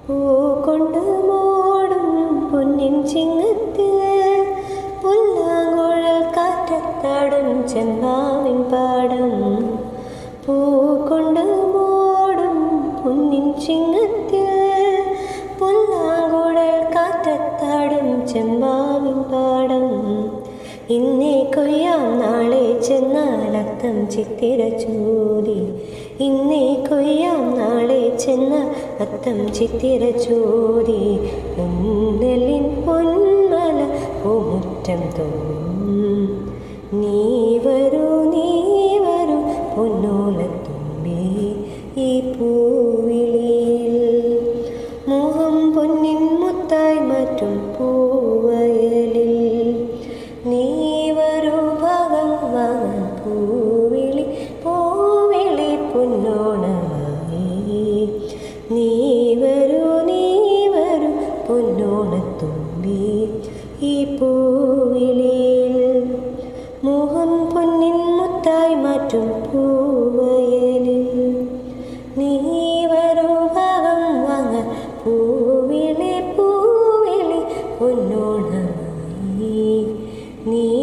പൂ കൊണ്ട് മൂടും പൊന്നിൻ ചിങ്ങത്തിൽ പുല്ലാങ്കുഴൽ കാറ്റത്താടും ചെമ്പാവിൻ പാടം. പൂ കൊണ്ട് മൂടും പൊന്നിൻ ചിങ്ങത്തിൽ പുല്ലാങ്കുഴൽ കാറ്റത്താടും ചെമ്പാവിൻ പാടം. ഇന്നേ കൊയ്യാം നാളെ ചെന്നാൽ അത്തം ചിത്തിര ചൂടി. ഇന്നേ കൊയ്യാം നാളെ ചെന്നാൽ അത്തം ചിത്തിര ചൂടി. പൊന്നലിൻ പൊന്മല പൂമുറ്റം തോന്നും. നീ വരൂ പൊന്നോലത്തുമ്പി ഈ പൂവിളിയിൽ. മോഹം പൊന്നിൻ മുത്തായി മാറ്റും പൂവയലിൽ. നീ വരൂ ഭാഗം വാങ്ങാൻ പൂവിളി പൊന്നോണമായി. നീ വരൂ പൊന്നോണത്തുമ്പി ഈ പൂവിളിയിൽ. മോഹം പൊന്നിൻ മുത്തായി മാറ്റും പൂവയലിൽ. നീ വരൂ ഭാഗം വാങ്ങാൻ പൂവിളി പൊന്നോണമായി. നീ